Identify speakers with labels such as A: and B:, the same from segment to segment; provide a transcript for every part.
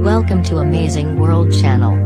A: Welcome to Amazing World Channel.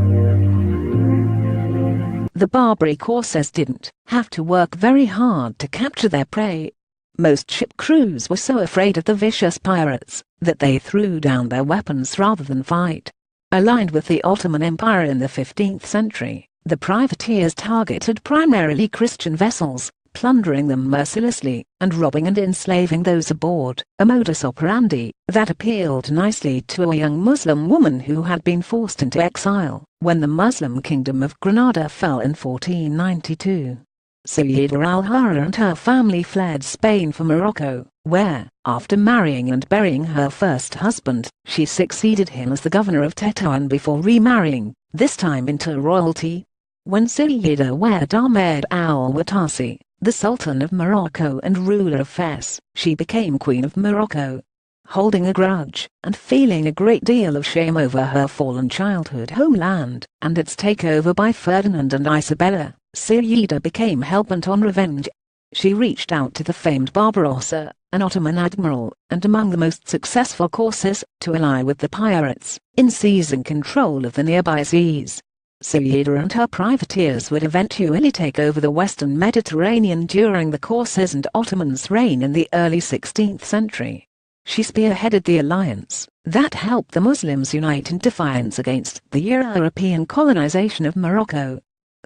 B: The Barbary corsairs didn't have to work very hard to capture their prey. Most ship crews were so afraid of the vicious pirates that they threw down their weapons rather than fight. Aligned with the Ottoman Empire in the 15th century, the privateers targeted primarily Christian vessels, plundering them mercilessly and robbing and enslaving those aboard, a modus operandi that appealed nicely to a young Muslim woman who had been forced into exile when the Muslim kingdom of Granada fell in 1492. Sayyida al-Hara and her family fled Spain for Morocco, where, after marrying and burying her first husband, she succeeded him as the governor of Tetuan before remarrying, this time into royalty. When Sayyida Wed Ahmed al-Watasi, the Sultan of Morocco and ruler of Fez, she became Queen of Morocco. Holding a grudge, and feeling a great deal of shame over her fallen childhood homeland, and its takeover by Ferdinand and Isabella, Sayyida became hell-bent on revenge. She reached out to the famed Barbarossa, an Ottoman admiral, and among the most successful corsairs, to ally with the pirates, in seizing control of the nearby seas. Sayyida and her privateers would eventually take over the western Mediterranean during the Corsairs and Ottomans' reign in the early 16th century. She spearheaded the alliance that helped the Muslims unite in defiance against the European colonization of Morocco.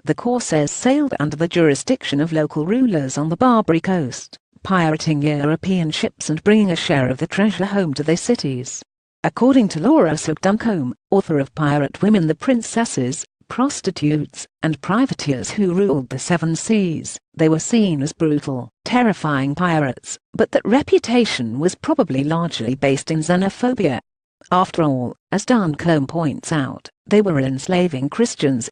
B: The Corsairs sailed under the jurisdiction of local rulers on the Barbary coast, pirating European ships and bringing a share of the treasure home to their cities. According to Laura Duncombe, author of Pirate Women, the Princesses, Prostitutes, and Privateers Who Ruled the Seven Seas, they were seen as brutal, terrifying pirates, but that reputation was probably largely based in xenophobia. After all, as Duncombe points out, they were enslaving Christians.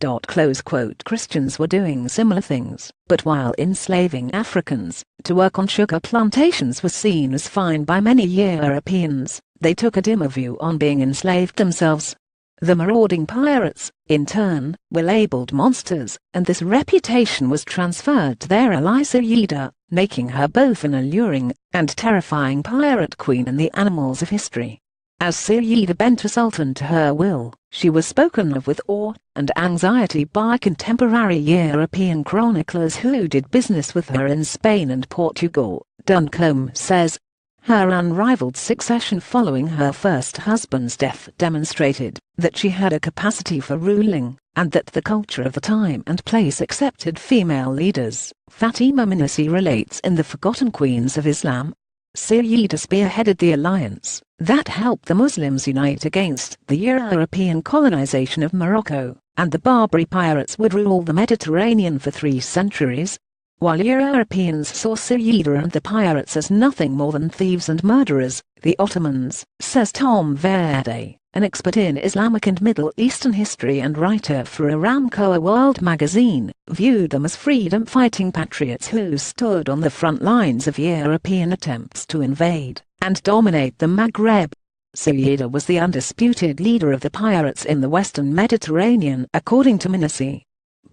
B: Christians were doing similar things, but while enslaving Africans to work on sugar plantations was seen as fine by many Europeans, they took a dimmer view on being enslaved themselves. The marauding pirates, in turn, were labeled monsters, and this reputation was transferred to their ally Sayyida, making her both an alluring and terrifying pirate queen in the annals of history. As Sayyida bent a sultan to her will, she was spoken of with awe and anxiety by contemporary European chroniclers who did business with her in Spain and Portugal. Duncombe says, her unrivaled succession following her first husband's death demonstrated that she had a capacity for ruling, and that the culture of the time and place accepted female leaders. Fatima Minasi relates in The Forgotten Queens of Islam, Sayyida spearheaded the alliance that helped the Muslims unite against the European colonization of Morocco, and the Barbary pirates would rule the Mediterranean for 3 centuries. While Europeans saw Sayyida and the pirates as nothing more than thieves and murderers, the Ottomans, says Tom Verde, an expert in Islamic and Middle Eastern history and writer for Aramco World magazine, viewed them as freedom-fighting patriots who stood on the front lines of European attempts to invade and dominate the Maghreb. Sayyida was the undisputed leader of the pirates in the western Mediterranean, according to Minasi.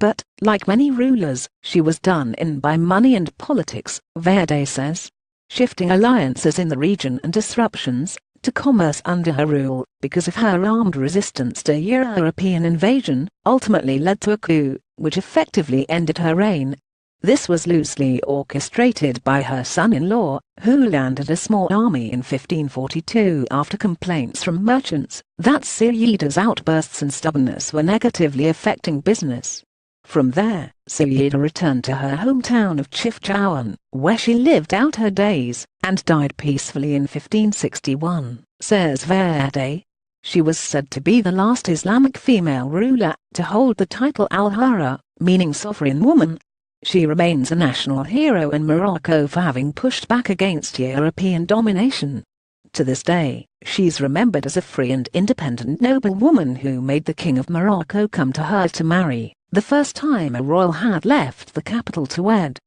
B: But, like many rulers, she was done in by money and politics, Verde says. Shifting alliances in the region and disruptions to commerce under her rule, because of her armed resistance to European invasion, ultimately led to a coup, which effectively ended her reign. This was loosely orchestrated by her son-in-law, who landed a small army in 1542 after complaints from merchants that Sayyida's outbursts and stubbornness were negatively affecting business. From there, Sayyida returned to her hometown of Chifchaouen, where she lived out her days, and died peacefully in 1561, says Verde. She was said to be the last Islamic female ruler to hold the title al-Hara, meaning sovereign woman. She remains a national hero in Morocco for having pushed back against European domination. To this day, she's remembered as a free and independent noblewoman who made the King of Morocco come to her to marry, the first time a royal had left the capital to wed.